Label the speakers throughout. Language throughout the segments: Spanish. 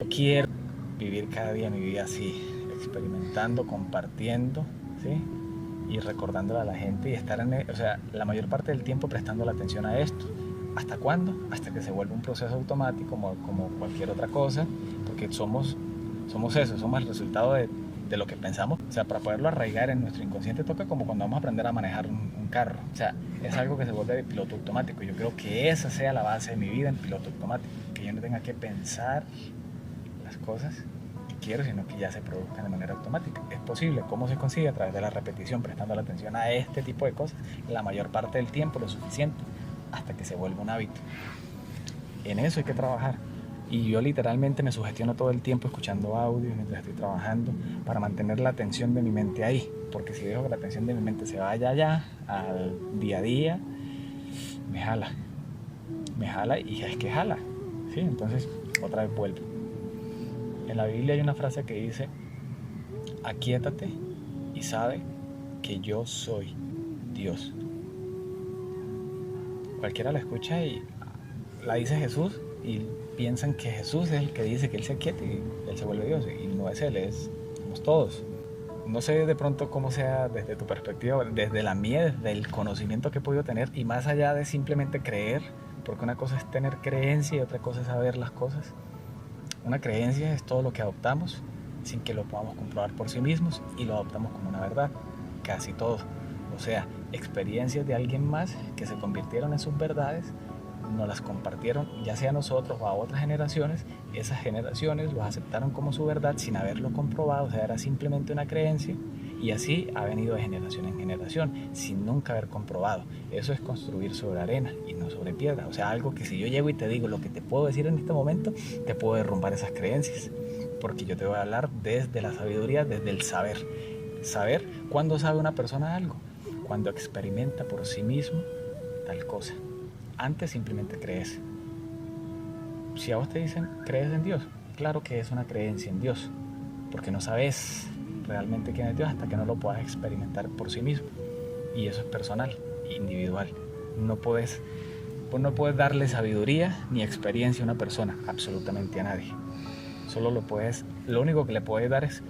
Speaker 1: Yo quiero vivir cada día mi vida así, experimentando, compartiendo, ¿sí? Y recordándole a la gente y estar o sea, la mayor parte del tiempo prestando la atención a esto. ¿Hasta cuándo? Hasta que se vuelva un proceso automático como cualquier otra cosa, porque somos eso, somos el resultado de lo que pensamos. O sea, para poderlo arraigar en nuestro inconsciente toca como cuando vamos a aprender a manejar un carro. O sea, es algo que se vuelve de piloto automático. Yo creo que esa sea la base de mi vida en piloto automático, que yo no tenga que pensar las cosas que quiero, sino que ya se produzcan de manera automática. Es posible. ¿Cómo se consigue? A través de la repetición, prestando la atención a este tipo de cosas la mayor parte del tiempo, lo suficiente, hasta que se vuelva un hábito. En eso hay que trabajar. Y yo literalmente me sugestiono todo el tiempo escuchando audios mientras estoy trabajando para mantener la atención de mi mente ahí. Porque si dejo que la atención de mi mente se vaya allá, al día a día, me jala. Me jala y es que jala. ¿Sí? Entonces, otra vez vuelvo. En la Biblia hay una frase que dice: aquíétate y sabe que yo soy Dios. Cualquiera la escucha y la dice Jesús y piensan que Jesús es el que dice que Él se aquiete y Él se vuelve Dios. Y no es Él, somos todos. No sé de pronto cómo sea desde tu perspectiva, desde la mía, desde el conocimiento que he podido tener y más allá de simplemente creer, porque una cosa es tener creencia y otra cosa es saber las cosas. Una creencia es todo lo que adoptamos sin que lo podamos comprobar por sí mismos y lo adoptamos como una verdad, casi todo. O sea, experiencias de alguien más que se convirtieron en sus verdades, nos las compartieron ya sea a nosotros o a otras generaciones, esas generaciones los aceptaron como su verdad sin haberlo comprobado, o sea, era simplemente una creencia y así ha venido de generación en generación sin nunca haber comprobado. Eso es construir sobre arena y no sobre piedra, o sea, algo que si yo llego y te digo lo que te puedo decir en este momento, te puedo derrumbar esas creencias, porque yo te voy a hablar desde la sabiduría, desde el saber. Saber cuándo sabe una persona algo, cuando experimenta por sí mismo tal cosa. Antes simplemente crees. Si a vos te dicen crees en Dios, claro que es una creencia en Dios, porque no sabes realmente quién es Dios hasta que no lo puedas experimentar por sí mismo. Y eso es personal, individual. Vos no puedes darle sabiduría ni experiencia a una persona, absolutamente a nadie. Lo único que le puedes dar es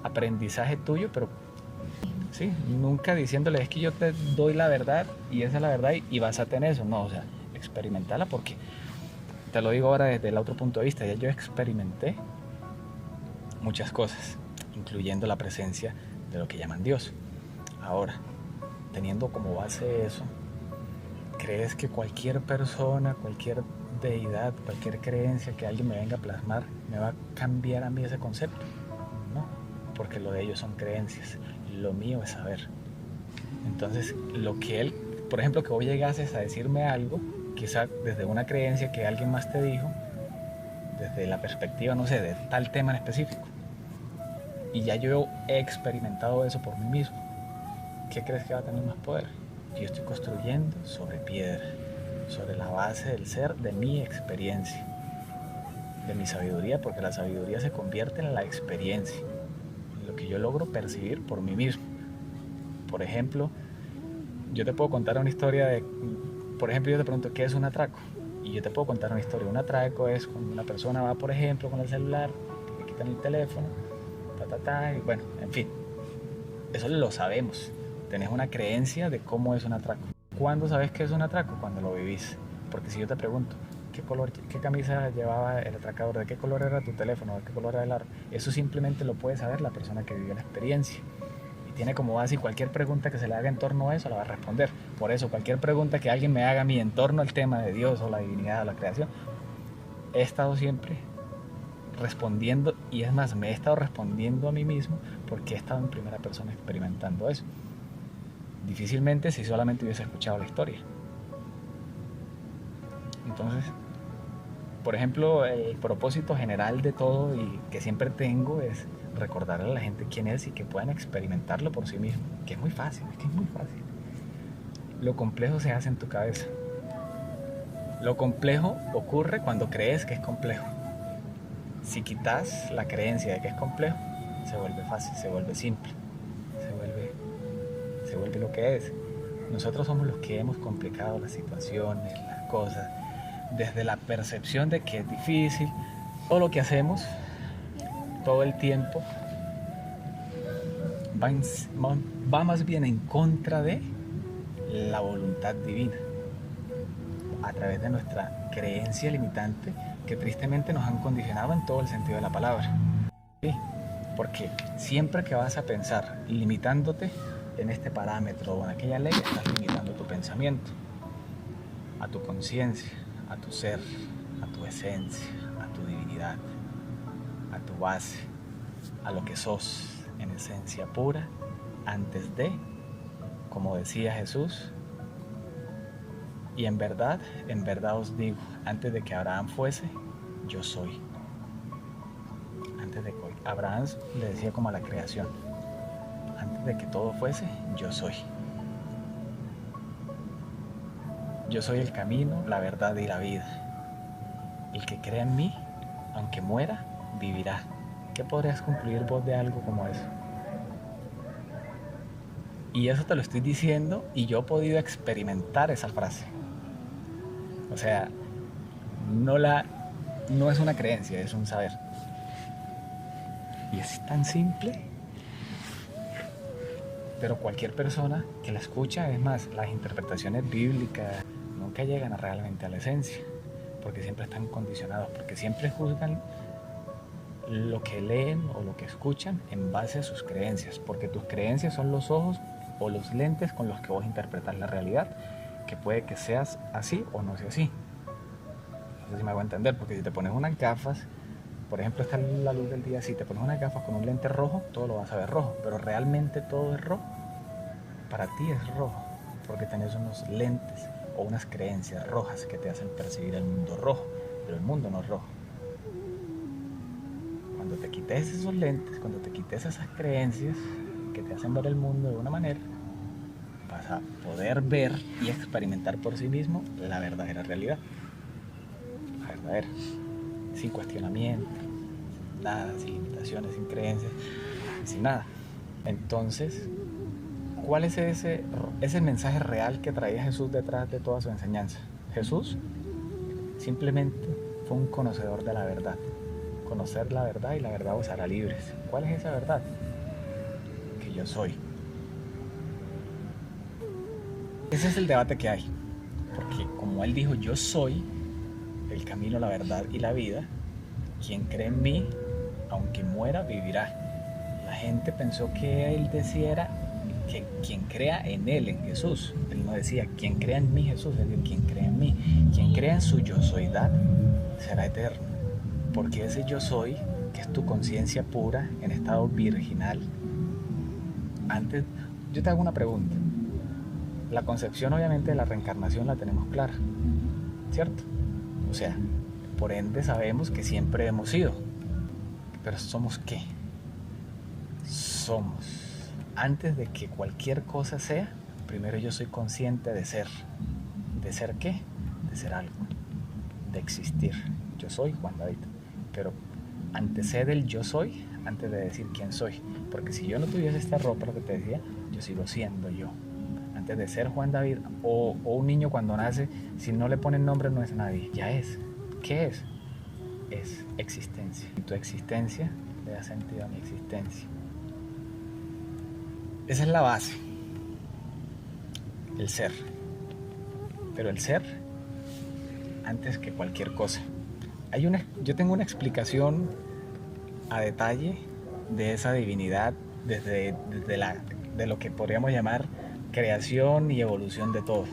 Speaker 1: aprendizaje tuyo, pero sí, nunca diciéndole es que yo te doy la verdad y esa es la verdad y vas a tener eso. No, o sea, experimentala porque te lo digo ahora desde el otro punto de vista. Ya yo experimenté muchas cosas, incluyendo la presencia de lo que llaman Dios. Ahora, teniendo como base eso, ¿crees que cualquier persona, cualquier deidad, cualquier creencia que alguien me venga a plasmar me va a cambiar a mí ese concepto? No, porque lo de ellos son creencias, lo mío es saber. Entonces, lo que él, por ejemplo, que vos llegases a decirme algo, quizá desde una creencia que alguien más te dijo, desde la perspectiva, no sé, de tal tema en específico, y ya yo he experimentado eso por mí mismo, ¿qué crees que va a tener más poder? Yo estoy construyendo sobre piedra, sobre la base del ser, de mi experiencia, de mi sabiduría, porque la sabiduría se convierte en la experiencia, en lo que yo logro percibir por mí mismo. Por ejemplo, yo te puedo contar una historia de, por ejemplo, yo te pregunto, ¿qué es un atraco? Y yo te puedo contar una historia. Un atraco es cuando una persona va, por ejemplo, con el celular, le quitan el teléfono, y bueno, en fin, eso lo sabemos. Tenés una creencia de cómo es un atraco. ¿Cuándo sabes que es un atraco? Cuando lo vivís. Porque si yo te pregunto, qué camisa llevaba el atracador, de qué color era tu teléfono, de qué color era el aro, eso simplemente lo puede saber la persona que vivió la experiencia. Tiene como base y cualquier pregunta que se le haga en torno a eso la va a responder. Por eso, cualquier pregunta que alguien me haga a mí en torno al tema de Dios o la divinidad o la creación, he estado siempre respondiendo, y es más, me he estado respondiendo a mí mismo porque he estado en primera persona experimentando eso. Difícilmente si solamente hubiese escuchado la historia. Entonces, por ejemplo, el propósito general de todo y que siempre tengo es recordarle a la gente quién es y que puedan experimentarlo por sí mismos, que es muy fácil, es que es muy fácil. Lo complejo se hace en tu cabeza. Lo complejo ocurre cuando crees que es complejo. Si quitas la creencia de que es complejo, se vuelve fácil, se vuelve simple, se vuelve lo que es. Nosotros somos los que hemos complicado las situaciones, las cosas, desde la percepción de que es difícil, Todo lo que hacemos, todo el tiempo, va más bien en contra de la voluntad divina, a través de nuestra creencia limitante que tristemente nos han condicionado en todo el sentido de la palabra. ¿Sí? Porque siempre que vas a pensar limitándote en este parámetro o en aquella ley, estás limitando tu pensamiento, a tu conciencia, a tu ser, a tu esencia, a tu divinidad, a tu base, a lo que sos en esencia pura, antes de, como decía Jesús, y en verdad os digo, antes de que Abraham fuese, yo soy. Antes de que Abraham le decía como a la creación, antes de que todo fuese, yo soy. Yo soy el camino, la verdad y la vida. El que crea en mí, aunque muera, vivirá. ¿Qué podrías concluir vos de algo como eso? Y eso te lo estoy diciendo y yo he podido experimentar esa frase. O sea, no es una creencia, es un saber. Y es tan simple, pero cualquier persona que la escucha, es más, las interpretaciones bíblicas nunca llegan realmente a la esencia, porque siempre están condicionados, porque siempre juzgan lo que leen o lo que escuchan en base a sus creencias, porque tus creencias son los ojos o los lentes con los que vos interpretas la realidad, que puede que seas así o no sea así. No sé si me hago entender, porque si te pones unas gafas, por ejemplo, está la luz del día, si te pones unas gafas con un lente rojo, todo lo vas a ver rojo, pero realmente todo es rojo. Para ti es rojo, porque tenés unos lentes o unas creencias rojas que te hacen percibir el mundo rojo, pero el mundo no es rojo. Cuando te quites esos lentes, cuando te quites esas creencias que te hacen ver el mundo de una manera, vas a poder ver y experimentar por sí mismo la verdadera realidad. La verdadera. Sin cuestionamiento, sin nada, sin limitaciones, sin creencias, sin nada. Entonces, ¿cuál es ese mensaje real que traía Jesús detrás de toda su enseñanza? Jesús simplemente fue un conocedor de la verdad. Conocer la verdad y la verdad os hará libres. ¿Cuál es esa verdad? Que yo soy. Ese es el debate que hay. Porque como él dijo, yo soy el camino, la verdad y la vida, quien cree en mí, aunque muera, vivirá. La gente pensó que él decía que quien crea en él, en Jesús. Él no decía quien crea en mí, Jesús, él decía quien crea en mí. Quien crea en su yo soydad será eterno. Porque ese yo soy, que es tu conciencia pura, en estado virginal, antes, yo te hago una pregunta. La concepción obviamente de la reencarnación la tenemos clara, ¿cierto? O sea, por ende sabemos que siempre hemos sido. Pero ¿somos qué? Somos. Antes de que cualquier cosa sea, primero yo soy consciente de ser. ¿De ser qué? De ser algo. De existir. Yo soy Juan David. Pero antecede el yo soy antes de decir quién soy. Porque si yo no tuviese esta ropa, lo que te decía, yo sigo siendo yo. Antes de ser Juan David o un niño cuando nace, si no le ponen nombre no es nadie. Ya es. ¿Qué es? Es existencia. Y tu existencia le da sentido a mi existencia. Esa es la base. El ser. Pero el ser antes que cualquier cosa. Yo tengo una explicación a detalle de esa divinidad desde de lo que podríamos llamar creación y evolución de todo,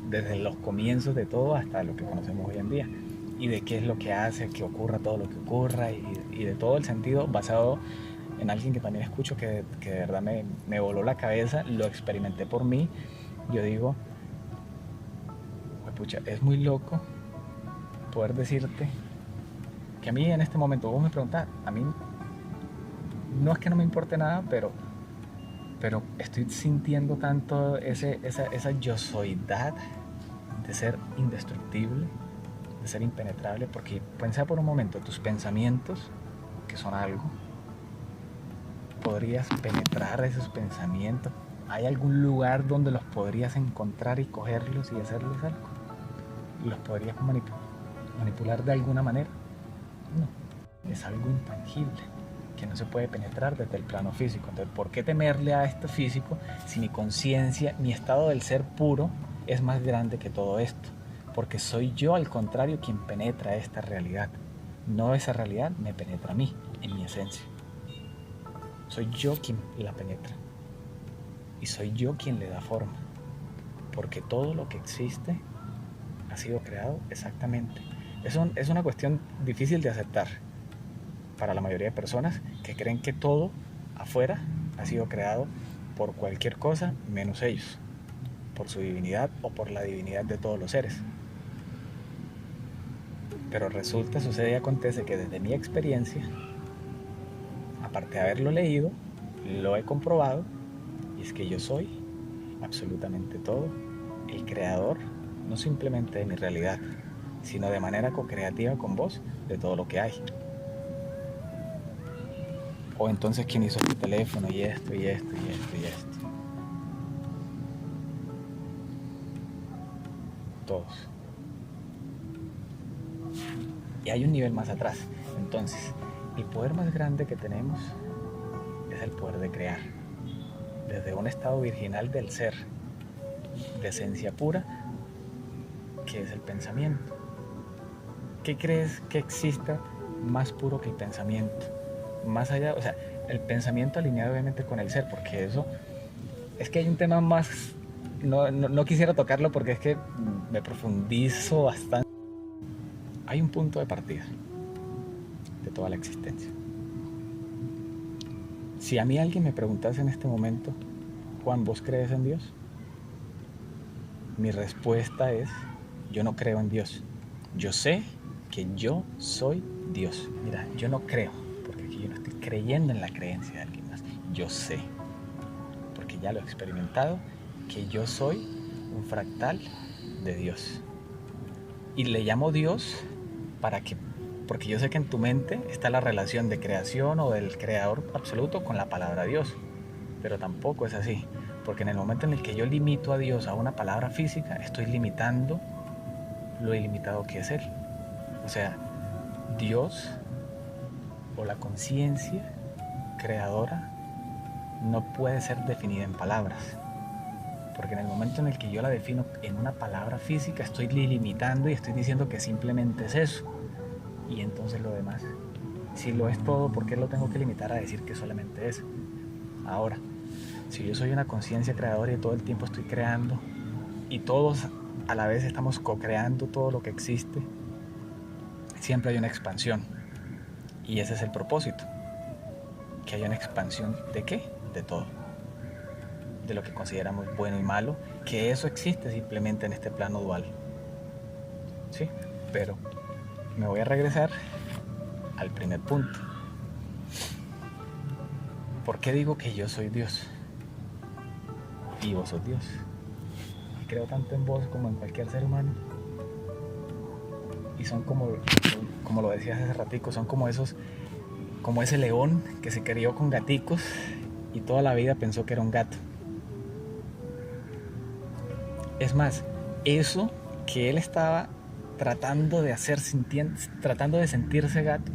Speaker 1: desde los comienzos de todo hasta lo que conocemos hoy en día, y de qué es lo que hace que ocurra todo lo que ocurra, y de todo el sentido basado en alguien que también escucho que de verdad me voló la cabeza, lo experimenté por mí. Yo digo, pucha, es muy loco poder decirte que a mí en este momento, vos me preguntás, a mí no es que no me importe nada, pero estoy sintiendo tanto esa yo soydad de ser indestructible, de ser impenetrable, porque pensá por un momento, tus pensamientos, que son algo, podrías penetrar esos pensamientos. ¿Hay algún lugar donde los podrías encontrar y cogerlos y hacerles algo? ¿Los podrías manipular de alguna manera? No. es algo intangible que no se puede penetrar desde el plano físico. Entonces, ¿por qué temerle a esto físico si mi conciencia, mi estado del ser puro es más grande que todo esto? Porque soy yo, al contrario, quien penetra esta realidad. No esa realidad me penetra a mí, en mi esencia. Soy yo quien la penetra. Y soy yo quien le da forma. Porque todo lo que existe ha sido creado exactamente. Es una cuestión difícil de aceptar para la mayoría de personas que creen que todo afuera ha sido creado por cualquier cosa menos ellos, por su divinidad o por la divinidad de todos los seres. Pero resulta, sucede y acontece que desde mi experiencia, aparte de haberlo leído, lo he comprobado, y es que yo soy absolutamente todo, el creador, no simplemente de mi realidad, sino de manera co-creativa con vos de todo lo que hay. O entonces, ¿quién hizo tu teléfono y esto y esto y esto y esto? Todos. Y hay un nivel más atrás. Entonces, el poder más grande que tenemos es el poder de crear. Desde un estado virginal del ser, de esencia pura, que es el pensamiento. ¿Qué crees que exista más puro que el pensamiento? Más allá, o sea, el pensamiento alineado obviamente con el ser, porque eso, es que hay un tema más, no quisiera tocarlo porque es que me profundizo bastante. Hay un punto de partida de toda la existencia. Si a mí alguien me preguntase en este momento, Juan, ¿vos crees en Dios? Mi respuesta es, yo no creo en Dios. Yo sé que yo soy Dios. Mira, yo no creo, porque aquí yo no estoy creyendo en la creencia de alguien más. Yo sé, porque ya lo he experimentado, que yo soy un fractal de Dios. Y le llamo Dios porque yo sé que en tu mente está la relación de creación o del creador absoluto con la palabra Dios. Pero tampoco es así, porque en el momento en el que yo limito a Dios a una palabra física, estoy limitando lo ilimitado que es Él. O sea, Dios o la conciencia creadora no puede ser definida en palabras, porque en el momento en el que yo la defino en una palabra física, estoy limitando y estoy diciendo que simplemente es eso. Y entonces lo demás, si lo es todo, ¿por qué lo tengo que limitar a decir que solamente es? Ahora, si yo soy una conciencia creadora y todo el tiempo estoy creando, y todos a la vez estamos co-creando todo lo que existe, siempre hay una expansión. Y ese es el propósito, que haya una expansión ¿de qué? De todo. De lo que consideramos bueno y malo, que eso existe simplemente en este plano dual. ¿Sí? Pero me voy a regresar al primer punto. ¿Por qué digo que yo soy Dios? Y vos sos Dios. Y creo tanto en vos como en cualquier ser humano. Y son como lo decías hace ratico, son como ese león que se crió con gaticos y toda la vida pensó que era un gato. Es más, eso que él estaba tratando de hacer, tratando de sentirse gato,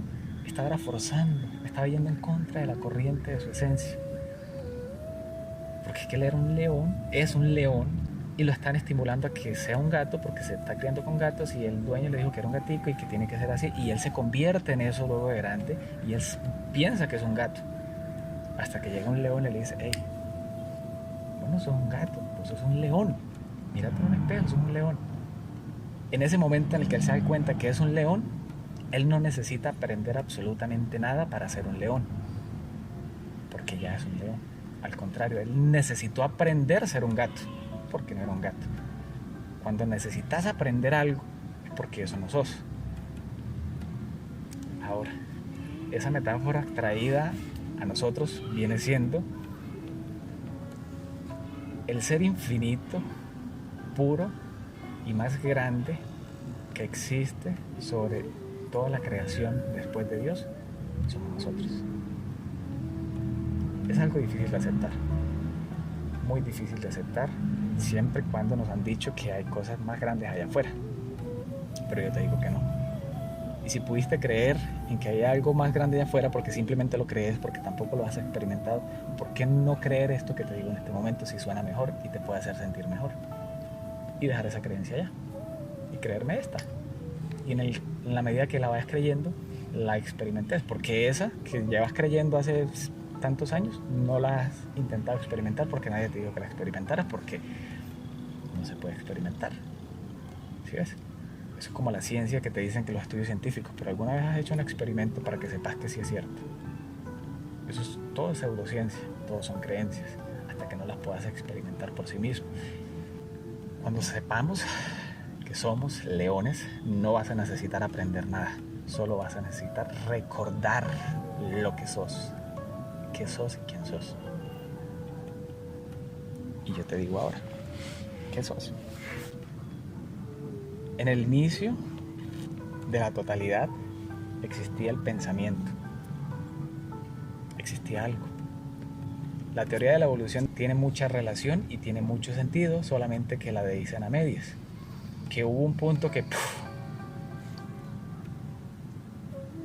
Speaker 1: estaba forzando, estaba yendo en contra de la corriente de su esencia. Porque es que él era un león, es un león, y lo están estimulando a que sea un gato porque se está criando con gatos y el dueño le dijo que era un gatico y que tiene que ser así, y él se convierte en eso luego de grande y él piensa que es un gato, hasta que llega un león y le dice: hey, vos no sos un gato, vos sos un león, mírate en un espejo, sos un león. En ese momento en el que él se da cuenta que es un león, él no necesita aprender absolutamente nada para ser un león, porque ya es un león. Al contrario, él necesitó aprender a ser un gato, porque no era un gato. Cuando necesitas aprender algo, es porque eso no sos. Ahora, esa metáfora traída a nosotros viene siendo el ser infinito, puro y más grande que existe sobre toda la creación después de Dios, somos nosotros. Es algo difícil de aceptar, muy difícil de aceptar, siempre y cuando nos han dicho que hay cosas más grandes allá afuera. Pero yo te digo que no. Y si pudiste creer en que hay algo más grande allá afuera porque simplemente lo crees, porque tampoco lo has experimentado, ¿por qué no creer esto que te digo en este momento si suena mejor y te puede hacer sentir mejor? Y dejar esa creencia allá y creerme esta. Y en la medida que la vayas creyendo, la experimentes, porque esa que llevas creyendo hace tantos años no la has intentado experimentar porque nadie te dijo que la experimentaras, porque no se puede experimentar. ¿Sí ves? Eso es como la ciencia que te dicen que los estudios científicos, pero ¿alguna vez has hecho un experimento para que sepas que sí es cierto? Eso es todo pseudociencia, todo son creencias, hasta que no las puedas experimentar por sí mismo. Cuando sepamos que somos leones, no vas a necesitar aprender nada, solo vas a necesitar recordar lo que sos, qué sos y quién sos. Y yo te digo ahora, ¿qué sos? En el inicio de la totalidad existía el pensamiento, existía algo. La teoría de la evolución tiene mucha relación y tiene mucho sentido, solamente que la dicen a medias. Que hubo un punto que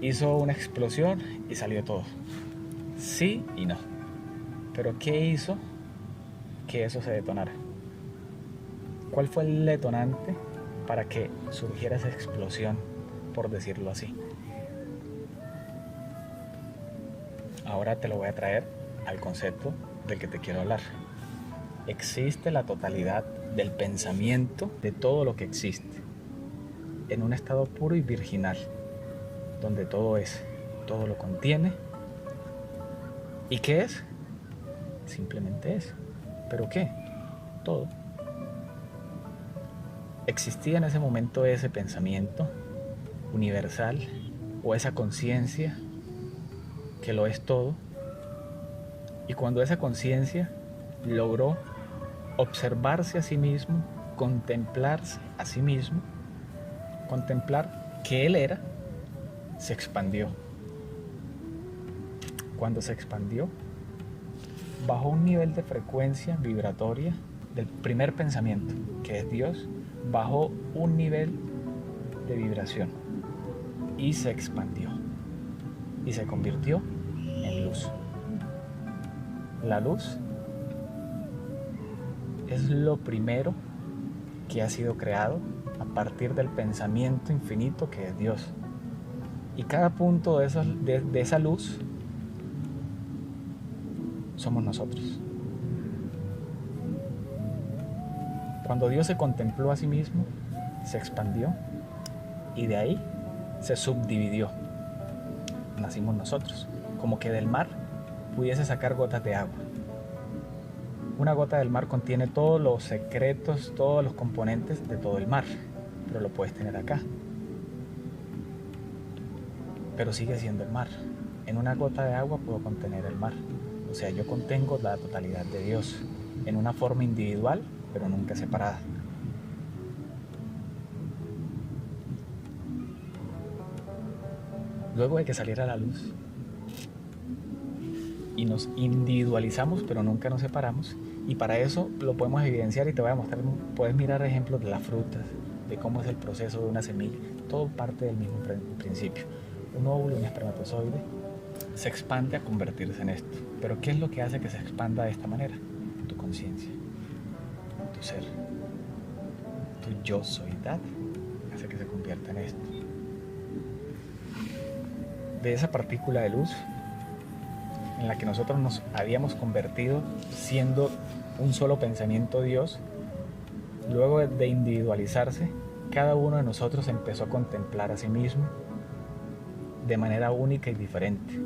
Speaker 1: hizo una explosión y salió todo. Sí y no. Pero ¿qué hizo que eso se detonara? ¿Cuál fue el detonante para que surgiera esa explosión, por decirlo así? Ahora te lo voy a traer al concepto del que te quiero hablar. Existe la totalidad del pensamiento de todo lo que existe, en un estado puro y virginal, donde todo es, todo lo contiene. ¿Y qué es? Simplemente es. ¿Pero qué? Todo. Existía en ese momento ese pensamiento universal o esa conciencia que lo es todo, y cuando esa conciencia logró observarse a sí mismo, contemplarse a sí mismo, contemplar que él era, se expandió. Cuando se expandió, bajó un nivel de frecuencia vibratoria del primer pensamiento, que es Dios, bajó un nivel de vibración y se expandió y se convirtió en luz. La luz es lo primero que ha sido creado a partir del pensamiento infinito que es Dios. Y cada punto de esa luz somos nosotros. Cuando Dios se contempló a sí mismo, se expandió y de ahí se subdividió. Nacimos nosotros, como que del mar pudiese sacar gotas de agua. Una gota del mar contiene todos los secretos, todos los componentes de todo el mar, pero lo puedes tener acá. Pero sigue siendo el mar. En una gota de agua puedo contener el mar. O sea, yo contengo la totalidad de Dios en una forma individual, pero nunca separada. Luego de que saliera la luz y nos individualizamos, pero nunca nos separamos, y para eso lo podemos evidenciar y te voy a mostrar, puedes mirar ejemplos de las frutas, de cómo es el proceso de una semilla, todo parte del mismo principio. Un óvulo, un espermatozoide, se expande a convertirse en esto. Pero ¿qué es lo que hace que se expanda de esta manera? Tu conciencia, tu ser, tu yo soidad, hace que se convierta en esto. De esa partícula de luz en la que nosotros nos habíamos convertido siendo un solo pensamiento Dios, luego de individualizarse, cada uno de nosotros empezó a contemplar a sí mismo de manera única y diferente.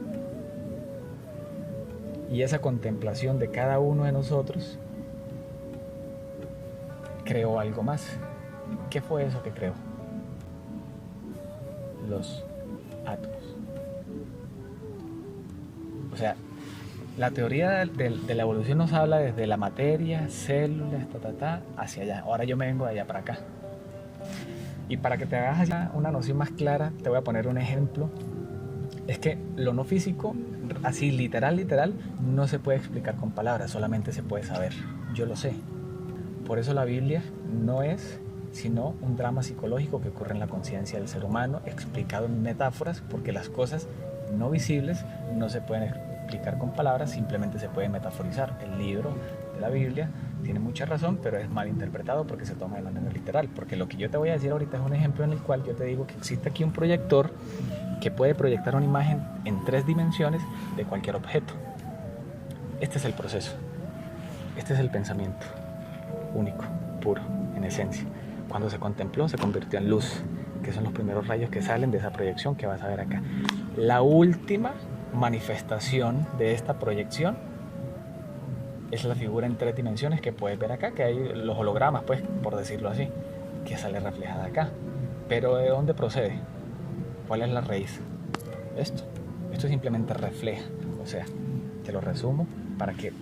Speaker 1: Y esa contemplación de cada uno de nosotros creó algo más. ¿Qué fue eso que creó? Los átomos. O sea, la teoría de la evolución nos habla desde la materia, células, hacia allá. Ahora yo me vengo de allá para acá. Y para que te hagas una noción más clara, te voy a poner un ejemplo. Es que lo no físico, así literal, no se puede explicar con palabras, solamente se puede saber. Yo lo sé. Por eso la Biblia no es sino un drama psicológico que ocurre en la conciencia del ser humano, explicado en metáforas, porque las cosas no visibles no se pueden explicar con palabras, simplemente se pueden metaforizar. El libro de la Biblia tiene mucha razón, pero es mal interpretado porque se toma de manera literal, porque lo que yo te voy a decir ahorita es un ejemplo en el cual yo te digo que existe aquí un proyector que puede proyectar una imagen en 3 dimensiones de cualquier objeto. Este es el proceso, este es el pensamiento único, puro, en esencia. Cuando se contempló, se convirtió en luz, que son los primeros rayos que salen de esa proyección que vas a ver acá. La última manifestación de esta proyección es la figura en 3 dimensiones que puedes ver acá, que hay los hologramas, pues, por decirlo así, que sale reflejada acá. Pero ¿de dónde procede? ¿Cuál es la raíz? Esto simplemente refleja, o sea, te lo resumo para que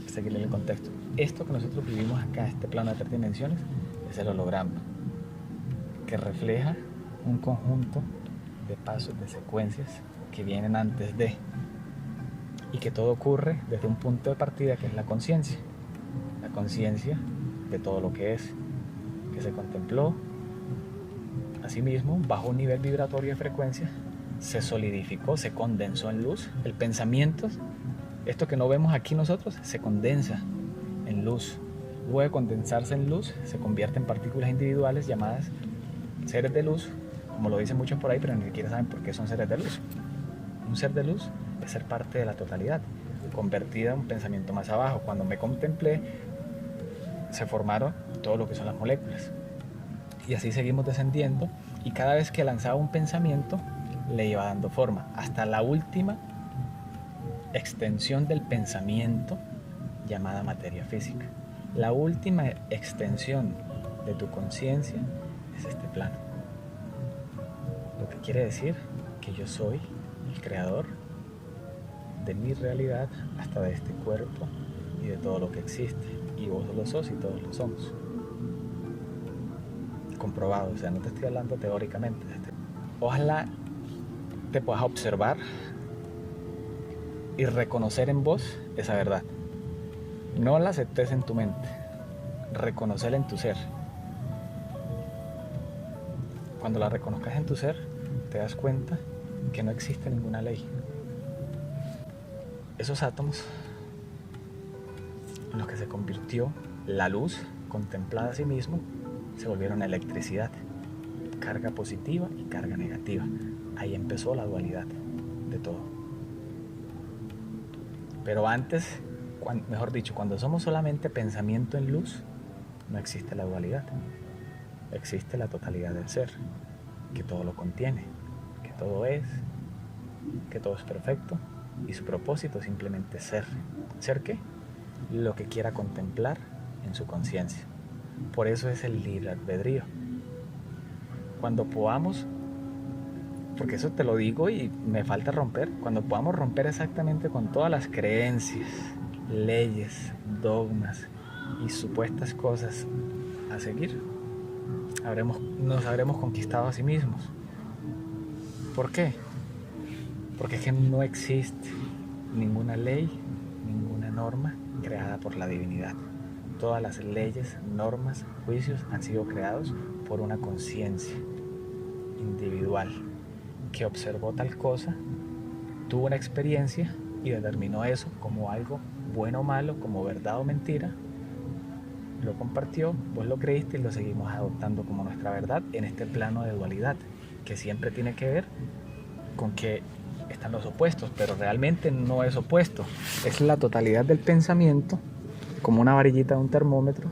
Speaker 1: seguirle el contexto. Esto que nosotros vivimos acá, este plano de 3 dimensiones, es el holograma, que refleja un conjunto de pasos, de secuencias que vienen antes de, y que todo ocurre desde un punto de partida que es la conciencia de todo lo que es, que se contempló. Asimismo, bajo un nivel vibratorio de frecuencia, se solidificó, se condensó en luz. El pensamiento, esto que no vemos aquí nosotros, se condensa en luz. Luego de condensarse en luz, se convierte en partículas individuales llamadas seres de luz, como lo dicen muchos por ahí, pero ni siquiera saben por qué son seres de luz. Un ser de luz es ser parte de la totalidad, convertida en un pensamiento más abajo. Cuando me contemplé, se formaron todo lo que son las moléculas. Y así seguimos descendiendo, y cada vez que lanzaba un pensamiento, le iba dando forma, hasta la última extensión del pensamiento, llamada materia física. La última extensión de tu conciencia es este plano. Lo que quiere decir que yo soy el creador de mi realidad, hasta de este cuerpo y de todo lo que existe. Y vos lo sos y todos lo somos. Comprobado, o sea, no te estoy hablando teóricamente. Ojalá te puedas observar y reconocer en vos esa verdad. No la aceptes en tu mente, reconocerla en tu ser. Cuando la reconozcas en tu ser, te das cuenta que no existe ninguna ley. Esos átomos en los que se convirtió la luz contemplada a sí mismo, se volvieron electricidad, carga positiva y carga negativa. Ahí empezó la dualidad de todo. Pero antes, mejor dicho, cuando somos solamente pensamiento en luz, no existe la dualidad. Existe la totalidad del ser, que todo lo contiene, que todo es perfecto, y su propósito simplemente es ser. ¿Ser qué? Lo que quiera contemplar en su conciencia. Por eso es el libre albedrío. Cuando podamos, porque eso te lo digo y me falta romper, cuando podamos romper exactamente con todas las creencias, leyes, dogmas y supuestas cosas a seguir, nos habremos conquistado a sí mismos. ¿Por qué? Porque es que no existe ninguna ley, ninguna norma creada por la divinidad. Todas las leyes, normas, juicios han sido creados por una conciencia individual que observó tal cosa, tuvo una experiencia y determinó eso como algo bueno o malo, como verdad o mentira. Lo compartió, vos lo creíste y lo seguimos adoptando como nuestra verdad en este plano de dualidad, que siempre tiene que ver con que están los opuestos, pero realmente no es opuesto, es la totalidad del pensamiento, como una varillita de un termómetro,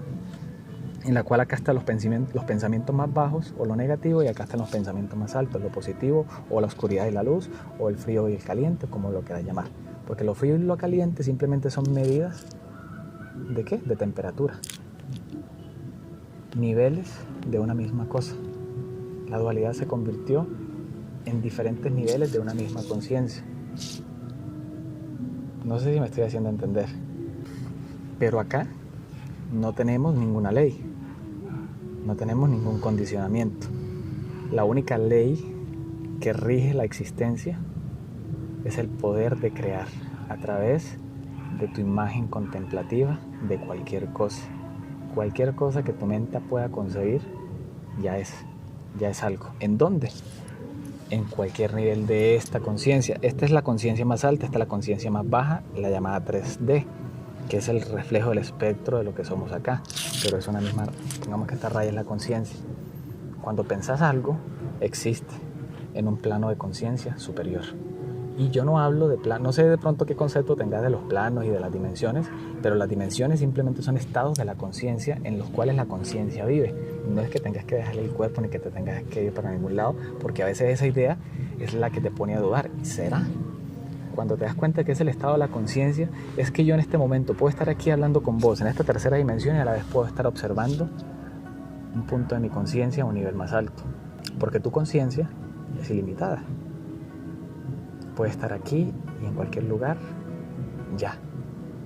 Speaker 1: en la cual acá están los pensamientos más bajos o lo negativo, y acá están los pensamientos más altos, lo positivo o la oscuridad y la luz, o el frío y el caliente, como lo quieras llamar. Porque lo frío y lo caliente simplemente son medidas ¿de qué? De temperatura. Niveles de una misma cosa. La dualidad se convirtió en diferentes niveles de una misma conciencia. No sé si me estoy haciendo entender. Pero acá no tenemos ninguna ley, no tenemos ningún condicionamiento. La única ley que rige la existencia es el poder de crear a través de tu imagen contemplativa de cualquier cosa. Cualquier cosa que tu mente pueda concebir ya es algo. ¿En dónde? En cualquier nivel de esta conciencia. Esta es la conciencia más alta, esta es la conciencia más baja, la llamada 3D, que es el reflejo del espectro de lo que somos acá, pero es una misma, digamos que esta raya es la conciencia. Cuando pensás algo, existe en un plano de conciencia superior. Y yo no hablo de planos, no sé de pronto qué concepto tengas de los planos y de las dimensiones, pero las dimensiones simplemente son estados de la conciencia en los cuales la conciencia vive. No es que tengas que dejarle el cuerpo ni que te tengas que ir para ningún lado, porque a veces esa idea es la que te pone a dudar. ¿Será? Cuando te das cuenta que es el estado de la conciencia, es que yo en este momento puedo estar aquí hablando con vos en esta tercera dimensión y a la vez puedo estar observando un punto de mi conciencia a un nivel más alto. Porque tu conciencia es ilimitada. Puede estar aquí y en cualquier lugar, ya.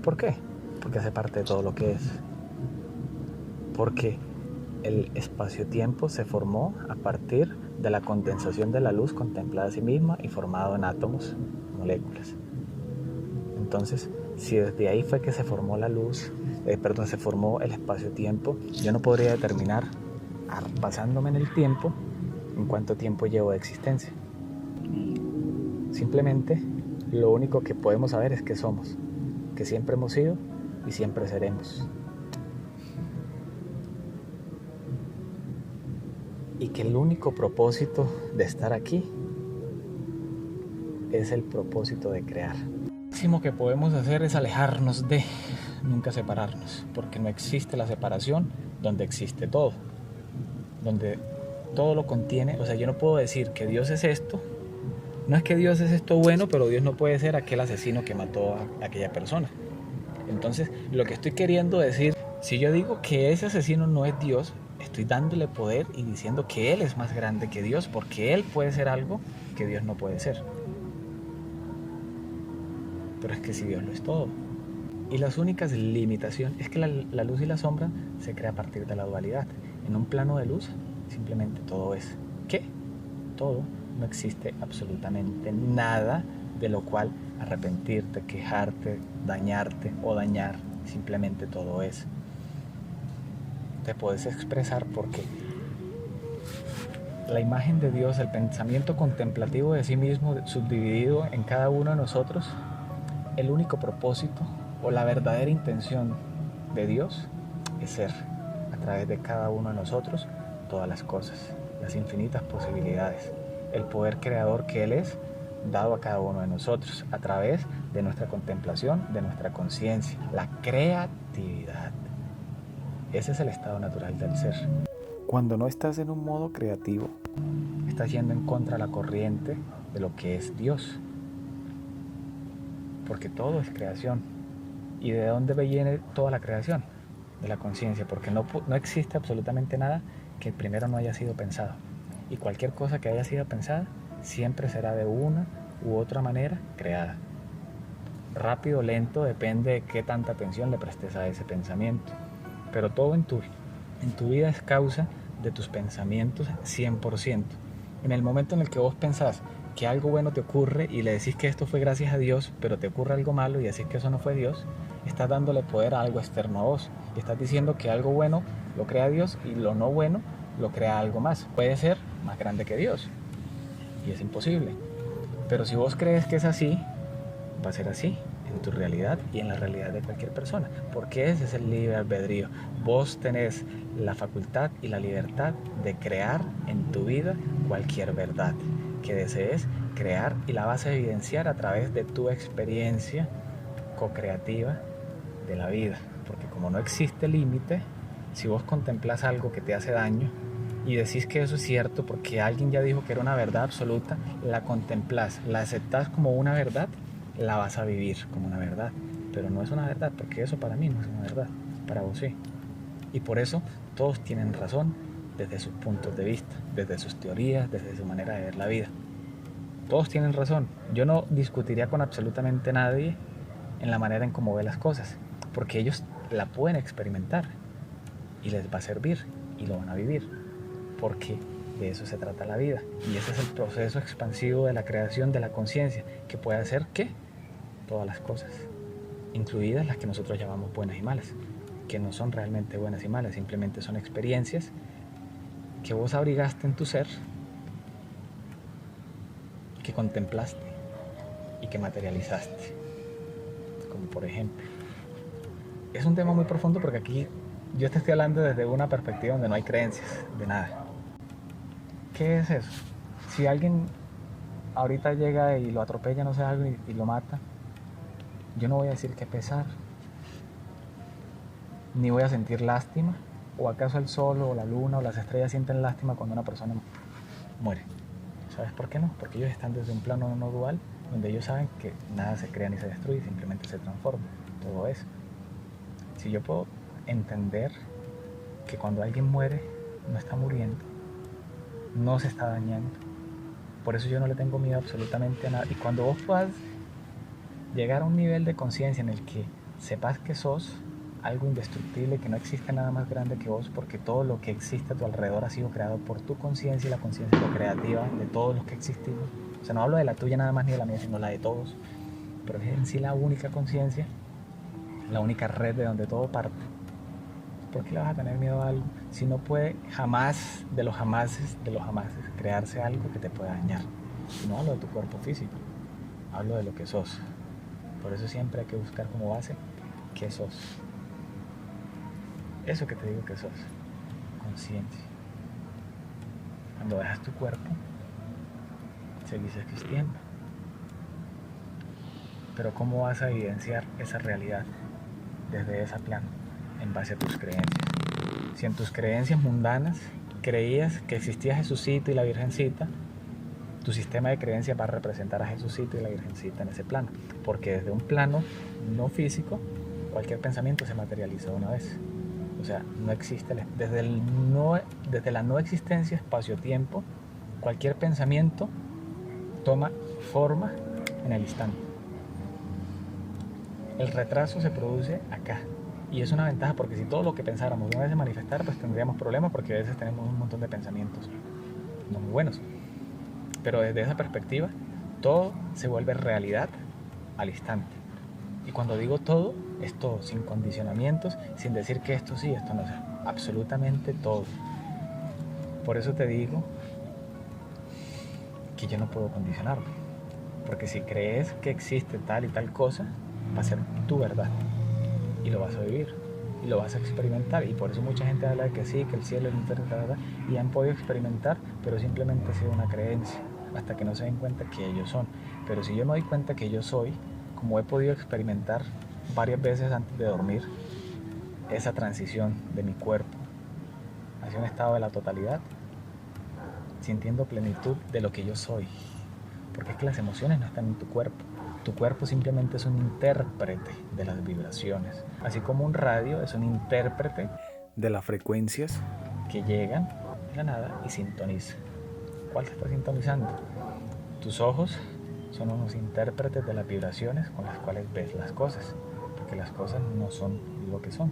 Speaker 1: ¿Por qué? Porque hace parte de todo lo que es. Porque el espacio-tiempo se formó a partir de la condensación de la luz contemplada a sí misma y formado en átomos, moléculas. Entonces, si desde ahí fue que se formó la luz, se formó el espacio-tiempo, yo no podría determinar, basándome en el tiempo, en cuánto tiempo llevo de existencia. Simplemente lo único que podemos saber es que somos, que siempre hemos sido y siempre seremos. Y que el único propósito de estar aquí es el propósito de crear. Lo máximo que podemos hacer es alejarnos de, nunca separarnos, porque no existe la separación donde existe todo, donde todo lo contiene. O sea, yo no puedo decir que Dios es esto. No es que Dios es esto bueno, pero Dios no puede ser aquel asesino que mató a aquella persona. Entonces, lo que estoy queriendo decir, si yo digo que ese asesino no es Dios, estoy dándole poder y diciendo que Él es más grande que Dios, porque Él puede ser algo que Dios no puede ser. Pero es que si Dios lo es todo. Y las únicas limitaciones es que la luz y la sombra se crea a partir de la dualidad. En un plano de luz, simplemente todo es. ¿Qué? Todo. No existe absolutamente nada de lo cual arrepentirte, quejarte, dañarte o dañar. Simplemente todo es. Te puedes expresar porque la imagen de Dios, el pensamiento contemplativo de sí mismo subdividido en cada uno de nosotros, el único propósito o la verdadera intención de Dios es ser a través de cada uno de nosotros todas las cosas, las infinitas posibilidades, el poder creador que Él es dado a cada uno de nosotros a través de nuestra contemplación, de nuestra conciencia, la creatividad. Ese es el estado natural del ser. Cuando no estás en un modo creativo, estás yendo en contra de la corriente de lo que es Dios. Porque todo es creación. ¿Y de dónde viene toda la creación? De la conciencia, porque no existe absolutamente nada que primero no haya sido pensado. Y cualquier cosa que haya sido pensada siempre será de una u otra manera creada. Rápido o lento depende de qué tanta atención le prestes a ese pensamiento. Pero todo en tu vida es causa de tus pensamientos 100%. En el momento en el que vos pensás que algo bueno te ocurre y le decís que esto fue gracias a Dios, pero te ocurre algo malo y decís que eso no fue Dios, estás dándole poder a algo externo a vos. Y estás diciendo que algo bueno lo crea Dios y lo no bueno lo crea algo más. Puede ser más grande que Dios y es imposible. Pero si vos crees que es así, va a ser así en tu realidad y en la realidad de cualquier persona, porque ese es el libre albedrío. Vos tenés la facultad y la libertad de crear en tu vida cualquier verdad que desees crear y la vas a evidenciar a través de tu experiencia co-creativa de la vida, porque como no existe límite, si vos contemplas algo que te hace daño y decís que eso es cierto porque alguien ya dijo que era una verdad absoluta, la contemplás, la aceptás como una verdad, la vas a vivir como una verdad, pero no es una verdad, porque eso para mí no es una verdad, para vos sí. Y por eso todos tienen razón desde sus puntos de vista, desde sus teorías, desde su manera de ver la vida. Todos tienen razón. Yo no discutiría con absolutamente nadie en la manera en cómo ve las cosas, porque ellos la pueden experimentar y les va a servir y lo van a vivir, porque de eso se trata la vida. Y ese es el proceso expansivo de la creación de la conciencia, que puede hacer que todas las cosas, incluidas las que nosotros llamamos buenas y malas, que no son realmente buenas y malas, simplemente son experiencias que vos abrigaste en tu ser, que contemplaste y que materializaste. Como por ejemplo, es un tema muy profundo porque aquí yo te estoy hablando desde una perspectiva donde no hay creencias de nada. ¿Qué es eso? Si alguien ahorita llega y lo atropella, no sé, algo y lo mata, yo no voy a decir qué pesar, ni voy a sentir lástima. ¿O acaso el sol o la luna o las estrellas sienten lástima cuando una persona muere? ¿Sabes por qué no? Porque ellos están desde un plano no dual, donde ellos saben que nada se crea ni se destruye, simplemente se transforma. Todo eso. Si yo puedo entender que cuando alguien muere, no está muriendo, no se está dañando, por eso yo no le tengo miedo absolutamente a nada. Y cuando vos puedas llegar a un nivel de conciencia en el que sepas que sos algo indestructible, que no existe nada más grande que vos, porque todo lo que existe a tu alrededor ha sido creado por tu conciencia y la conciencia creativa de todos los que existimos. O sea, no hablo de la tuya nada más ni de la mía, sino la de todos. Pero es en sí la única conciencia, la única red de donde todo parte. ¿Por qué le vas a tener miedo a algo si no puede jamás, de los jamases, crearse algo que te pueda dañar? No hablo de tu cuerpo físico, hablo de lo que sos. Por eso siempre hay que buscar como base qué sos. Eso que te digo que sos, conciencia. Cuando dejas tu cuerpo, seguís existiendo. Pero ¿cómo vas a evidenciar esa realidad desde ese plano? En base a tus creencias. Si en tus creencias mundanas creías que existía Jesucito y la Virgencita, tu sistema de creencias va a representar a Jesucito y la Virgencita en ese plano. Porque desde un plano no físico, cualquier pensamiento se materializa de una vez. O sea, no existe, desde la no existencia espacio-tiempo, cualquier pensamiento toma forma en el instante. El retraso se produce acá. Y es una ventaja porque si todo lo que pensáramos de una vez se manifestara, pues tendríamos problemas porque a veces tenemos un montón de pensamientos no muy buenos. Pero desde esa perspectiva, todo se vuelve realidad al instante. Y cuando digo todo, es todo, sin condicionamientos, sin decir que esto sí, esto no, absolutamente todo. Por eso te digo que yo no puedo condicionarlo, porque si crees que existe tal y tal cosa, va a ser tu verdad, y lo vas a vivir, y lo vas a experimentar, y por eso mucha gente habla de que sí, que el cielo, el infierno, y han podido experimentar, pero simplemente ha sido una creencia, hasta que no se den cuenta que ellos son. Pero si yo me doy cuenta que yo soy, como he podido experimentar varias veces antes de dormir, esa transición de mi cuerpo hacia un estado de la totalidad, sintiendo plenitud de lo que yo soy. Porque es que las emociones no están en tu cuerpo. Tu cuerpo simplemente es un intérprete de las vibraciones. Así como un radio es un intérprete de las frecuencias que llegan de la nada y sintonizan. ¿Cuál te está sintonizando? Tus ojos son unos intérpretes de las vibraciones con las cuales ves las cosas, porque las cosas no son lo que son.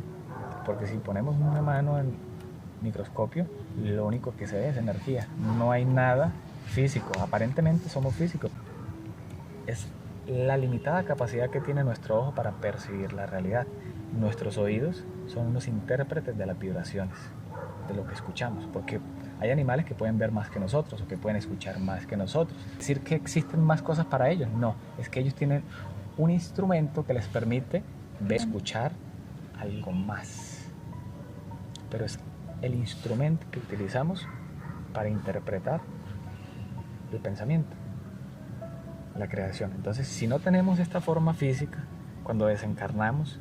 Speaker 1: Porque si ponemos una mano en microscopio, lo único que se ve es energía, no hay nada físico. Aparentemente somos físicos. Es la limitada capacidad que tiene nuestro ojo para percibir la realidad. Nuestros oídos son unos intérpretes de las vibraciones, de lo que escuchamos, porque hay animales que pueden ver más que nosotros o que pueden escuchar más que nosotros. ¿Decir que existen más cosas para ellos? No, es que ellos tienen un instrumento que les permite escuchar algo más. Pero es el instrumento que utilizamos para interpretar el pensamiento, la creación. Entonces, si no tenemos esta forma física, cuando desencarnamos,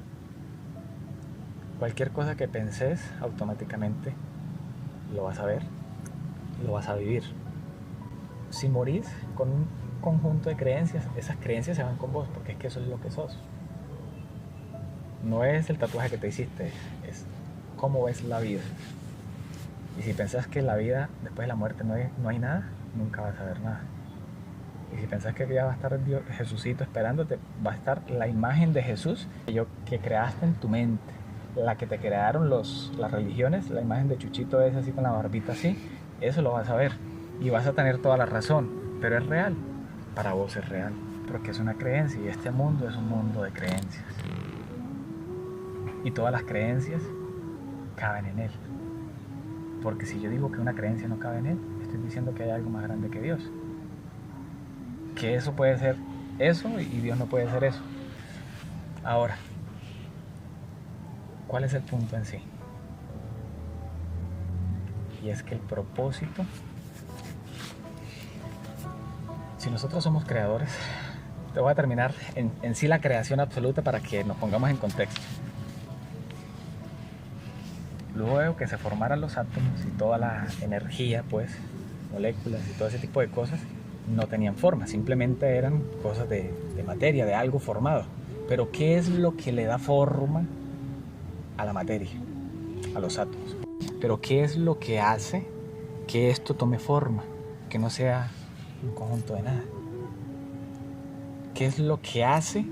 Speaker 1: cualquier cosa que penses, automáticamente lo vas a ver, lo vas a vivir. Si morís con un conjunto de creencias, esas creencias se van con vos, porque es que eso es lo que sos. No es el tatuaje que te hiciste, es cómo ves la vida. Y si pensás que la vida después de la muerte no hay nada, nunca vas a ver nada. Y si pensás que ya va a estar Dios, Jesucito esperándote, va a estar la imagen de Jesús que creaste en tu mente, la que te crearon las religiones, la imagen de Chuchito es así con la barbita así, eso lo vas a ver y vas a tener toda la razón, pero es real, para vos es real, porque es una creencia y este mundo es un mundo de creencias y todas las creencias caben en él. Porque si yo digo que una creencia no cabe en él, estoy diciendo que hay algo más grande que Dios. Que eso puede ser eso y Dios no puede ser eso. Ahora, ¿cuál es el punto en sí? Y es que el propósito, si nosotros somos creadores, te voy a terminar en sí la creación absoluta para que nos pongamos en contexto. Luego que se formaran los átomos y toda la energía, pues, moléculas y todo ese tipo de cosas, no tenían forma, simplemente eran cosas de materia, de algo formado. Pero ¿qué es lo que le da forma a la materia, a los átomos? Pero ¿qué es lo que hace que esto tome forma, que no sea un conjunto de nada? ¿Qué es lo que hace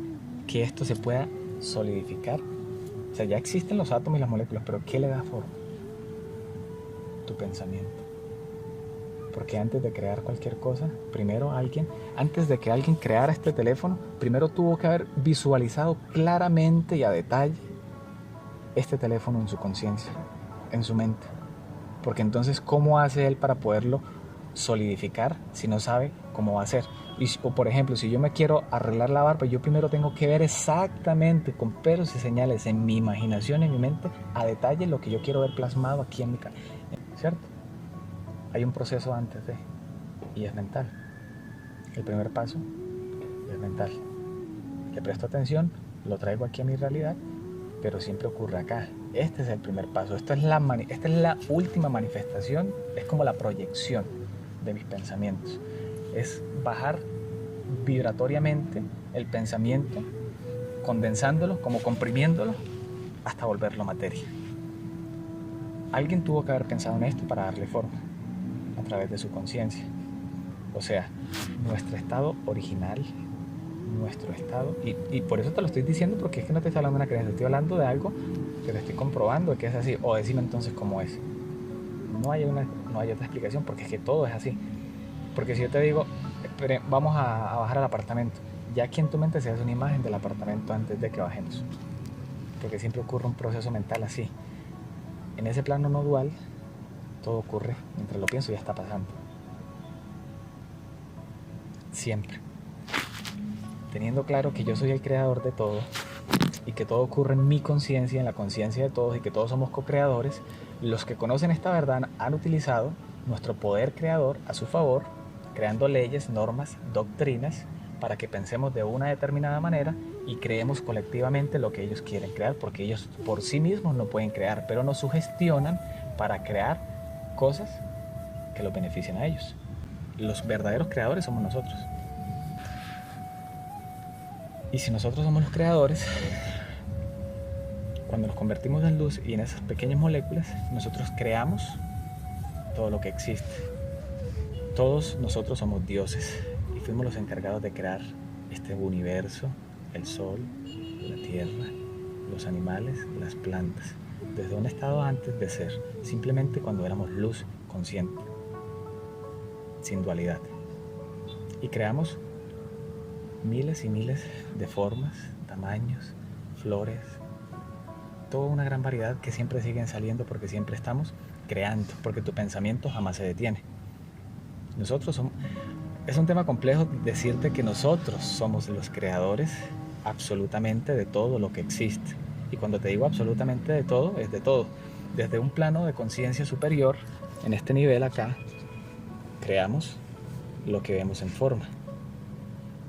Speaker 1: que esto se pueda solidificar? O sea, ya existen los átomos y las moléculas, pero ¿qué le da forma? Tu pensamiento. Porque antes de crear cualquier cosa, antes de que alguien creara este teléfono, primero tuvo que haber visualizado claramente y a detalle este teléfono en su conciencia, en su mente. Porque entonces, ¿cómo hace él para poderlo solidificar si no sabe cómo va a ser? O por ejemplo, si yo me quiero arreglar la barba, yo primero tengo que ver exactamente con pelos y señales en mi imaginación, en mi mente, a detalle lo que yo quiero ver plasmado aquí en mi cara, ¿cierto? Hay un proceso antes de, y es mental. El primer paso es mental. Le presto atención, lo traigo aquí a mi realidad, pero siempre ocurre acá. Este es el primer paso. Esta es la última manifestación, es como la proyección de mis pensamientos. Es bajar vibratoriamente el pensamiento, condensándolo, como comprimiéndolo, hasta volverlo materia. Alguien tuvo que haber pensado en esto para darle forma, a través de su conciencia. O sea, nuestro estado original, nuestro estado, y por eso te lo estoy diciendo, porque es que no te estoy hablando de una creencia, estoy hablando de algo que te estoy comprobando que es así, o decime entonces cómo es. No hay otra explicación, porque es que todo es así. Porque si yo te digo, vamos a bajar al apartamento, ya aquí en tu mente se hace una imagen del apartamento antes de que bajemos, porque siempre ocurre un proceso mental así. En ese plano no dual, todo ocurre mientras lo pienso, ya está pasando. Siempre. Teniendo claro que yo soy el creador de todo y que todo ocurre en mi conciencia, en la conciencia de todos y que todos somos co-creadores, los que conocen esta verdad han utilizado nuestro poder creador a su favor, creando leyes, normas, doctrinas para que pensemos de una determinada manera y creemos colectivamente lo que ellos quieren crear, porque ellos por sí mismos no pueden crear, pero nos sugestionan para crear cosas que los beneficien a ellos. Los verdaderos creadores somos nosotros. Y si nosotros somos los creadores, cuando nos convertimos en luz y en esas pequeñas moléculas, nosotros creamos todo lo que existe. Todos nosotros somos dioses y fuimos los encargados de crear este universo, el sol, la tierra, los animales, las plantas, desde un estado antes de ser, simplemente cuando éramos luz consciente, sin dualidad. Y creamos miles y miles de formas, tamaños, flores, toda una gran variedad que siempre siguen saliendo porque siempre estamos creando, porque tu pensamiento jamás se detiene. Es un tema complejo decirte que nosotros somos los creadores absolutamente de todo lo que existe. Y cuando te digo absolutamente de todo, es de todo. Desde un plano de conciencia superior, en este nivel acá, creamos lo que vemos en forma.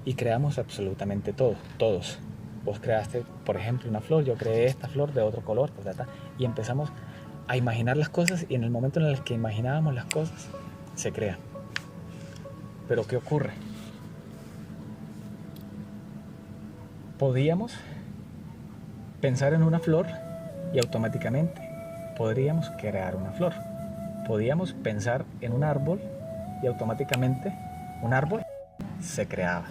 Speaker 1: Y creamos absolutamente todo, todos. Vos creaste, por ejemplo, una flor, yo creé esta flor de otro color, y empezamos a imaginar las cosas, y en el momento en el que imaginábamos las cosas, se crean. Pero ¿qué ocurre? Podíamos pensar en una flor y automáticamente podríamos crear una flor. Podíamos pensar en un árbol y automáticamente un árbol se creaba.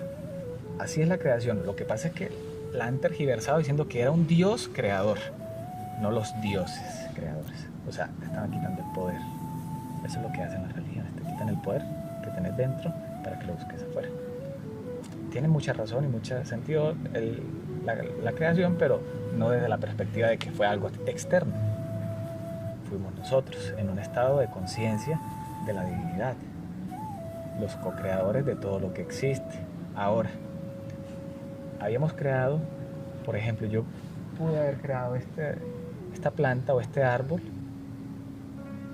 Speaker 1: Así es la creación. Lo que pasa es que la han tergiversado diciendo que era un dios creador, no los dioses creadores. O sea, te estaban quitando el poder. Eso es lo que hacen las religiones, te quitan el poder que tenés dentro para que lo busques afuera. Tiene mucha razón y mucho sentido la creación, pero no desde la perspectiva de que fue algo externo. fuimos nosotros, en un estado de conciencia de la divinidad, los co-creadores de todo lo que existe. Ahora, habíamos creado, por ejemplo, yo pude haber creado esta planta o este árbol,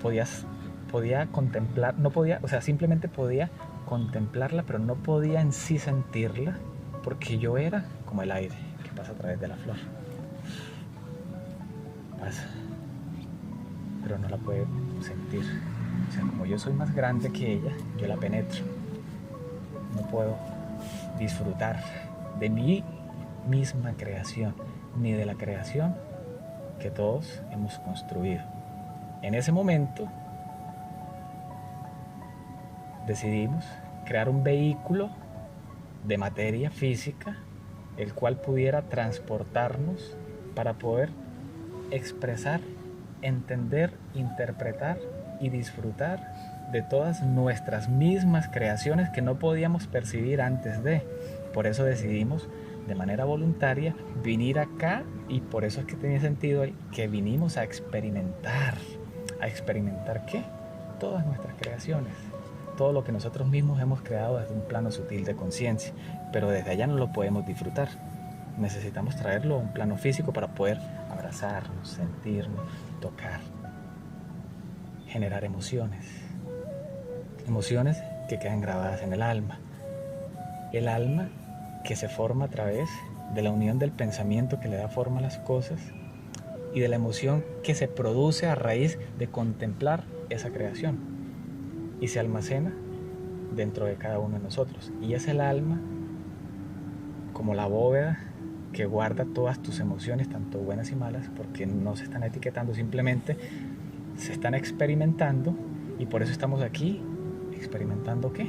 Speaker 1: podía contemplar, no podía, o sea, simplemente podía contemplarla, pero no podía en sí sentirla, porque yo era como el aire que pasa a través de la flor. Pasa, pero no la puede sentir. O sea, como yo soy más grande que ella, yo la penetro. No puedo disfrutar de mi misma creación, ni de la creación que todos hemos construido. En ese momento decidimos crear un vehículo de materia física, el cual pudiera transportarnos para poder expresar, entender, interpretar y disfrutar de todas nuestras mismas creaciones que no podíamos percibir antes de. Por eso decidimos de manera voluntaria venir acá, y por eso es que tenía sentido que vinimos a experimentar. ¿A experimentar qué? Todas nuestras creaciones, todo lo que nosotros mismos hemos creado desde un plano sutil de conciencia, pero desde allá no lo podemos disfrutar. Necesitamos traerlo a un plano físico para poder abrazarnos, sentirnos, tocar, generar emociones que quedan grabadas en el alma. El alma que se forma a través de la unión del pensamiento que le da forma a las cosas y de la emoción que se produce a raíz de contemplar esa creación y se almacena dentro de cada uno de nosotros. Y es el alma como la bóveda que guarda todas tus emociones, tanto buenas y malas, porque no se están etiquetando, simplemente se están experimentando, y por eso estamos aquí experimentando ¿qué?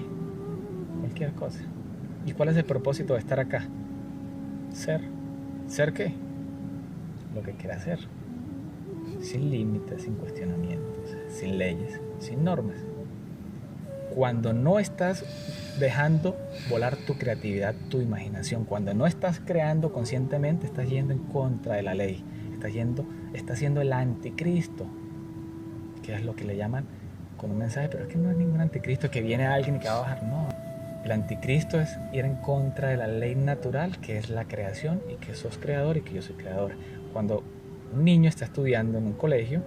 Speaker 1: Cualquier cosa. ¿Y cuál es el propósito de estar acá? Ser. ¿Ser qué? Lo que quiera ser. Sin límites, sin cuestionamientos, sin leyes, sin normas. Cuando no estás dejando volar tu creatividad, tu imaginación, cuando no estás creando conscientemente, estás yendo en contra de la ley. Estás siendo el anticristo, que es lo que le llaman con un mensaje, pero es que no es ningún anticristo que viene a alguien y que va a bajar, no. El anticristo es ir en contra de la ley natural, que es la creación, y que sos creador y que yo soy creador. Cuando un niño está estudiando en un colegio,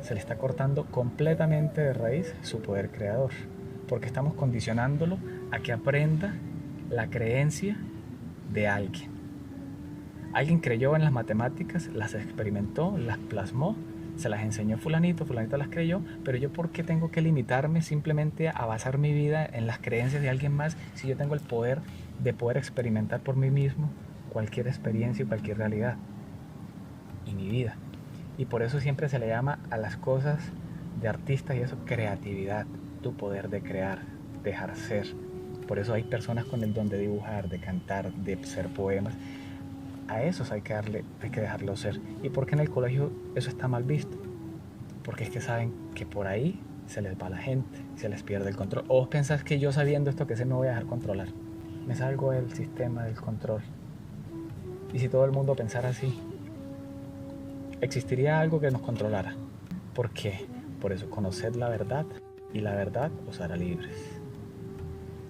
Speaker 1: se le está cortando completamente de raíz su poder creador, porque estamos condicionándolo a que aprenda la creencia de alguien. Alguien creyó en las matemáticas, las experimentó, las plasmó, se las enseñó fulanito las creyó, pero yo ¿por qué tengo que limitarme simplemente a basar mi vida en las creencias de alguien más si yo tengo el poder de poder experimentar por mí mismo cualquier experiencia y cualquier realidad y mi vida? Y por eso siempre se le llama a las cosas de artistas y eso creatividad, tu poder de crear, dejar ser. Por eso hay personas con el don de dibujar, de cantar, de ser poemas. A esos hay que dejarlo ser. ¿Y por qué en el colegio eso está mal visto? Porque es que saben que por ahí se les va la gente, se les pierde el control. ¿O vos pensás que yo sabiendo esto que sé me voy a dejar controlar? Me salgo del sistema del control. Y si todo el mundo pensara así, existiría algo que nos controlara. ¿Por qué? Por eso, conoced la verdad y la verdad os hará libres.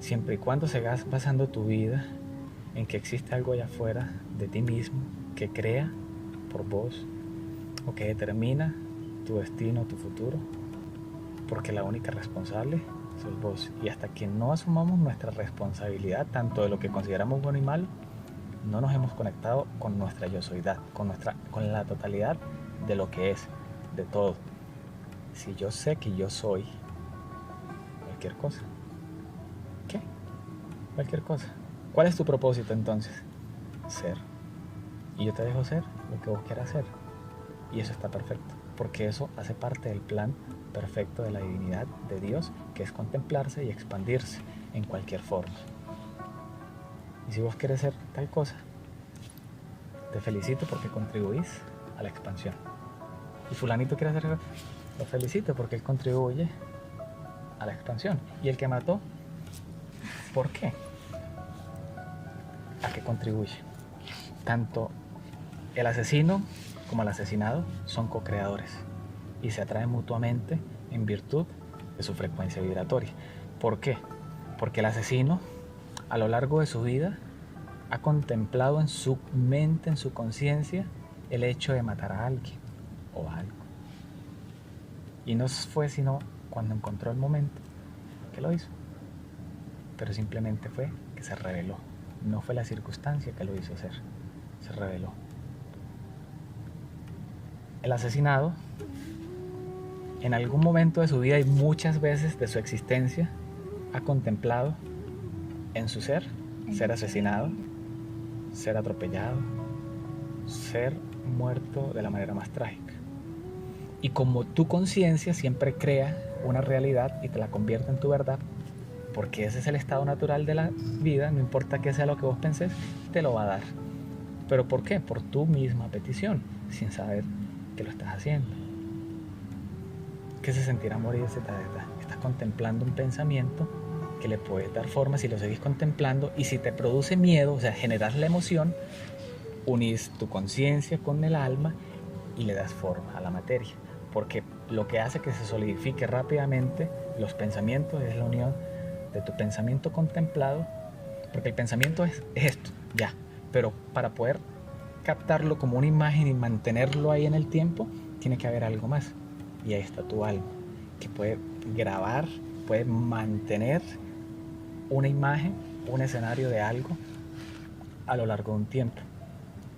Speaker 1: Siempre y cuando sigas basando tu vida en que existe algo allá afuera de ti mismo que crea por vos o que determina tu destino, tu futuro, porque la única responsable sos vos. Y hasta que no asumamos nuestra responsabilidad, tanto de lo que consideramos bueno y malo, no nos hemos conectado con nuestra yo-soidad, con la totalidad de lo que es, de todo. Si yo sé que yo soy cualquier cosa, ¿qué? Cualquier cosa. ¿Cuál es tu propósito entonces? Ser. Y yo te dejo ser lo que vos quieras ser. Y eso está perfecto, porque eso hace parte del plan perfecto de la divinidad de Dios, que es contemplarse y expandirse en cualquier forma. Y si vos querés ser tal cosa, te felicito porque contribuís a la expansión. Y fulanito quiere hacer, lo felicito porque él contribuye a la expansión. Y el que mató, ¿por qué? ¿A qué contribuye? Tanto el asesino como el asesinado son co-creadores. y se atraen mutuamente en virtud de su frecuencia vibratoria. ¿Por qué? Porque el asesino, a lo largo de su vida, ha contemplado en su mente, en su conciencia, el hecho de matar a alguien o a algo. Y no fue sino cuando encontró el momento que lo hizo. Pero simplemente fue que se reveló. No fue la circunstancia que lo hizo hacer. Se reveló. El asesinado, en algún momento de su vida y muchas veces de su existencia, ha contemplado en su ser asesinado, ser atropellado, ser muerto de la manera más trágica. Y como tu conciencia siempre crea una realidad y te la convierte en tu verdad, porque ese es el estado natural de la vida, no importa qué sea lo que vos pensés, te lo va a dar. ¿Pero por qué? Por tu misma petición, sin saber que lo estás haciendo. ¿Qué se sentirá morir? Estás contemplando un pensamiento que le puedes dar forma si lo seguís contemplando, y si te produce miedo, o sea, generas la emoción, unís tu conciencia con el alma y le das forma a la materia. Porque lo que hace que se solidifique rápidamente los pensamientos es la unión de tu pensamiento contemplado, porque el pensamiento es esto, ya, pero para poder captarlo como una imagen y mantenerlo ahí en el tiempo, tiene que haber algo más. Y ahí está tu alma, que puede grabar, puede mantener una imagen, un escenario de algo a lo largo de un tiempo.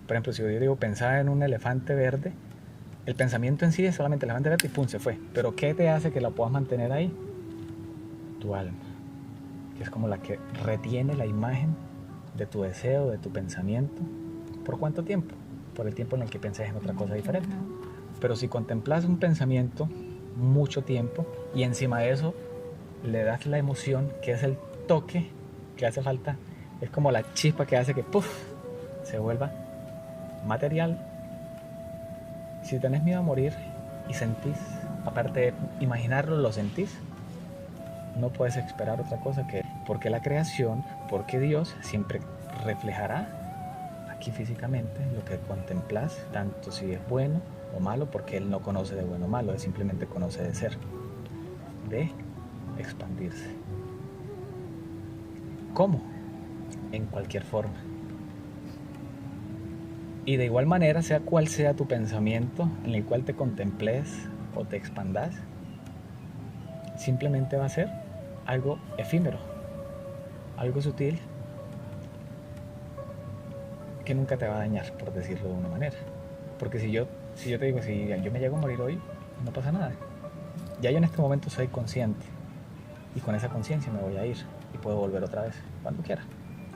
Speaker 1: Por ejemplo, si yo digo pensar en un elefante verde, el pensamiento en sí es solamente elefante verde y pum, se fue. Pero ¿qué te hace que lo puedas mantener ahí? Tu alma, que es como la que retiene la imagen de tu deseo, de tu pensamiento. ¿Por cuánto tiempo? Por el tiempo en el que pensés en otra cosa diferente. Pero si contemplas un pensamiento mucho tiempo y encima de eso le das la emoción, que es el toque que hace falta, es como la chispa que hace que ¡puf!, se vuelva material. Si tenés miedo a morir y sentís, aparte de imaginarlo, lo sentís, no puedes esperar otra cosa que, porque la creación, porque Dios siempre reflejará aquí físicamente lo que contemplas, tanto si es bueno o malo, porque Él no conoce de bueno o malo, Él simplemente conoce de ser, de expandirse. ¿Cómo? En cualquier forma. Y de igual manera, sea cual sea tu pensamiento en el cual te contemples o te expandas, simplemente va a ser algo efímero, algo sutil, que nunca te va a dañar, por decirlo de una manera. Porque si yo te digo, si yo me llego a morir hoy, no pasa nada. Ya yo en este momento soy consciente, y con esa conciencia me voy a ir y puedo volver otra vez cuando quiera.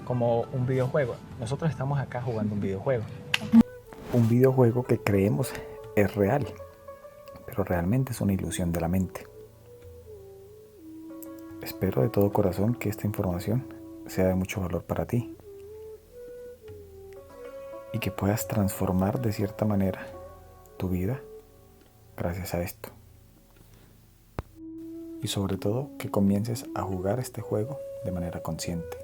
Speaker 1: Como un videojuego. Nosotros estamos acá jugando un videojuego. Un videojuego que creemos es real, pero realmente es una ilusión de la mente. Espero de todo corazón que esta información sea de mucho valor para ti y que puedas transformar de cierta manera tu vida gracias a esto. Y sobre todo que comiences a jugar este juego de manera consciente.